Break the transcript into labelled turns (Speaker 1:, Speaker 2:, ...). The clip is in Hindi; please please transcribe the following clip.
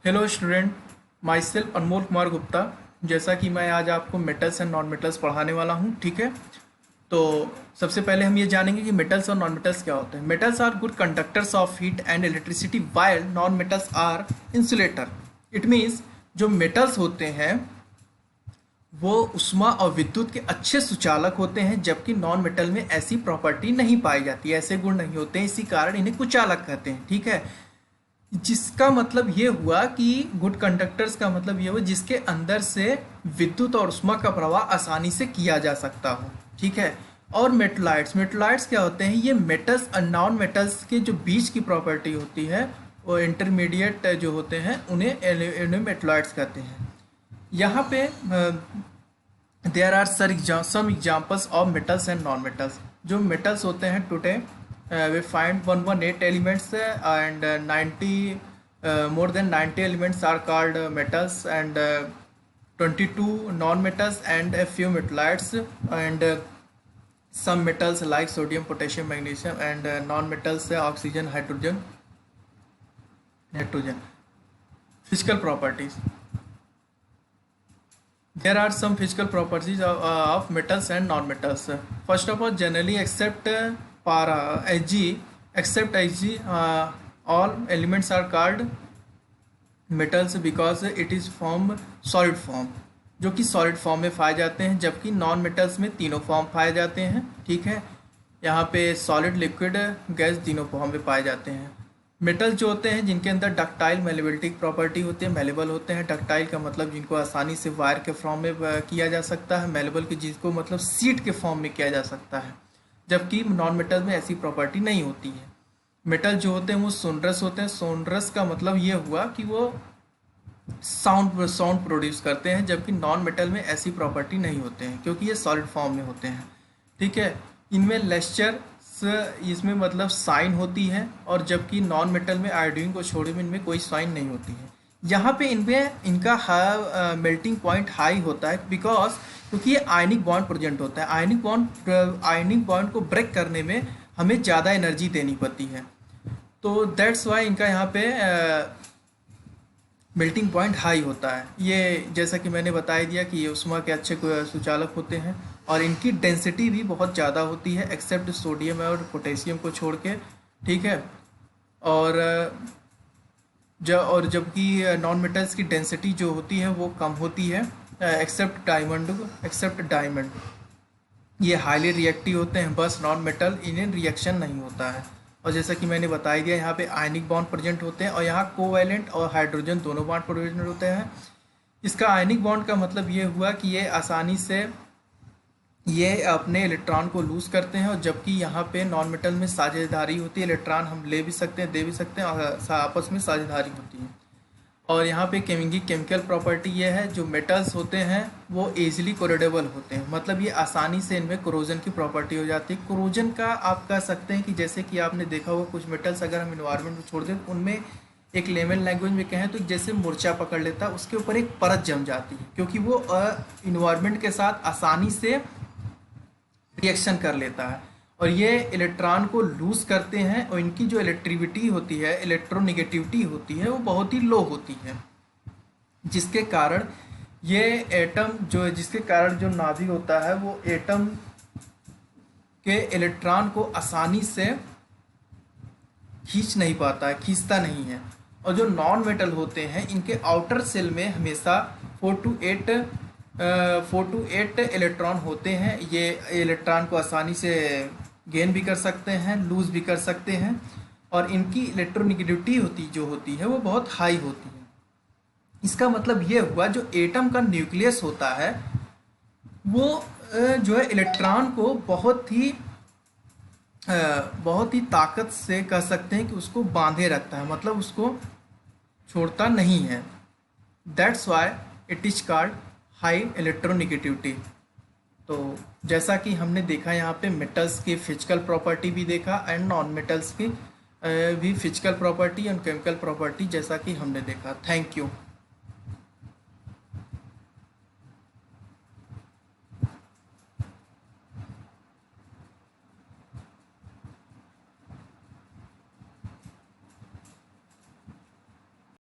Speaker 1: हेलो स्टूडेंट, माई सेल्फ अनमोल कुमार गुप्ता। जैसा कि मैं आज आपको मेटल्स एंड नॉन मेटल्स पढ़ाने वाला हूँ, ठीक है। तो सबसे पहले हम ये जानेंगे कि मेटल्स और नॉन मेटल्स क्या होते हैं। Metals are good conductors of heat and electricity while non metals are insulator. It means जो मेटल्स होते हैं वो उष्मा और विद्युत के अच्छे सुचालक होते हैं, जबकि नॉन मेटल में ऐसी प्रॉपर्टी नहीं पाई जाती, ऐसे गुण नहीं होते हैं। इसी कारण इन्हें कुचालक कहते हैं, ठीक है। जिसका मतलब ये हुआ कि गुड कंडक्टर्स का मतलब ये हुआ जिसके अंदर से विद्युत और उष्मा का प्रवाह आसानी से किया जा सकता हो, ठीक है। और मेटलाइट्स मेटलाइट्स क्या होते हैं? ये मेटल्स और नॉन मेटल्स के जो बीच की प्रॉपर्टी होती है, वो इंटरमीडिएट जो होते हैं, उन्हें मेटलाइट्स कहते हैं। यहाँ पे there are some examples of metals and non metals. जो मेटल्स होते हैं today we find 118 elements and 90 more than 90 elements are called metals, and 22 non-metals and a few metallites, and some metals like sodium, potassium, magnesium, and non-metals oxygen, hydrogen. Physical properties. There are some physical properties of metals and non-metals. First of all, generally accept para Hg, except Hg, all elements are called metals because it is form solid form, जो कि सॉलिड फॉर्म में पाए जाते हैं, जबकि नॉन मेटल्स में तीनों फॉर्म पाए जाते हैं, ठीक है। यहाँ पे सॉलिड, लिक्विड, गैस तीनों फॉर्म में पाए जाते हैं। मेटल्स जो होते हैं जिनके अंदर डक्टाइल मेलेबिलिटी प्रॉपर्टी होती है, मेलेबल होते हैं। डक्टाइल का मतलब जिनको आसानी से वायर के फॉर्म में किया जा सकता है, मेलेबल के जिसको मतलब सीट के फॉर्म में किया जा सकता है, जबकि नॉन मेटल में ऐसी प्रॉपर्टी नहीं होती है। मेटल जो होते हैं वो सोनरस होते हैं। सोनरस का मतलब ये हुआ कि वो साउंड प्रोड्यूस करते हैं, जबकि नॉन मेटल में ऐसी प्रॉपर्टी नहीं होते हैं क्योंकि ये सॉलिड फॉर्म में होते हैं, ठीक है। इनमें लेस्चर, इसमें मतलब साइन होती है, और जबकि नॉन मेटल में आयोडीन को छोड़े में इनमें कोई साइन नहीं होती है। यहाँ पे इनमें इनका मेल्टिंग पॉइंट हाई होता है बिकॉज क्योंकि ये आयनिक बॉन्ड प्रेजेंट होता है। आयनिक बॉन्ड को ब्रेक करने में हमें ज़्यादा एनर्जी देनी पड़ती है, तो दैट्स वाई इनका यहाँ पे मेल्टिंग पॉइंट हाई होता है। ये जैसा कि मैंने बता दिया कि ये उष्मा के अच्छे सुचालक होते हैं, और इनकी डेंसिटी भी बहुत ज़्यादा होती है एक्सेप्ट सोडियम और पोटेशियम को छोड़ के, ठीक है। और जबकि नॉन मेटल्स की डेंसिटी जो होती है वो कम होती है एक्सेप्ट डायमंड। ये हाईली रिएक्टिव होते हैं, बस नॉन मेटल इन्हें रिएक्शन नहीं होता है। और जैसा कि मैंने बता दिया, यहाँ पे आयनिक बॉन्ड प्रेजेंट होते हैं, और यहाँ कोवैलेंट और हाइड्रोजन दोनों बॉन्ड प्रेजेंट होते हैं। इसका आयनिक बॉन्ड का मतलब ये हुआ कि ये आसानी से ये अपने इलेक्ट्रॉन को लूज करते हैं, और जबकि यहाँ पे नॉन मेटल में साझेदारी होती है। इलेक्ट्रॉन हम ले भी सकते हैं, दे भी सकते हैं, और आपस में साझेदारी होती है। और यहाँ पे केमिकल प्रॉपर्टी ये है, जो मेटल्स होते हैं वो ईजिली कोरोडेबल होते हैं, मतलब ये आसानी से इनमें कोरोजन की प्रॉपर्टी हो जाती है। कोरोजन का आप कह सकते हैं कि जैसे कि आपने देखा होगा कुछ मेटल्स अगर हम इन्वायरमेंट में छोड़ दें तो उनमें एक लेमन लैंग्वेज में कहें तो जैसे मूर्छा पकड़ लेता है, उसके ऊपर एक परत जम जाती है, क्योंकि वो इन्वायरमेंट के साथ आसानी से रिएक्शन कर लेता है, और ये इलेक्ट्रॉन को लूज करते हैं, और इनकी जो इलेक्ट्रिविटी होती है, इलेक्ट्रोनिगेटिविटी होती है, वो बहुत ही लो होती है, जिसके कारण ये एटम जिसके कारण जो नाभिक होता है वो एटम के इलेक्ट्रॉन को आसानी से खींच नहीं पाता है, खींचता नहीं है। और जो नॉन मेटल होते हैं इनके आउटर सेल में हमेशा 4 to 8 इलेक्ट्रॉन होते हैं। ये इलेक्ट्रॉन को आसानी से गेन भी कर सकते हैं, लूज भी कर सकते हैं, और इनकी इलेक्ट्रोनिगेटिविटी होती है वो बहुत हाई होती है। इसका मतलब ये हुआ जो एटम का न्यूक्लियस होता है वो जो है इलेक्ट्रॉन को बहुत ही ताकत से कह सकते हैं कि उसको बांधे रखता है, मतलब उसको छोड़ता नहीं है। That's why it is called high electronegativity. तो जैसा कि हमने देखा यहाँ पे मेटल्स की फिजिकल प्रॉपर्टी भी देखा, एंड नॉन मेटल्स की भी physical property and chemical property, जैसा कि हमने देखा। Thank you.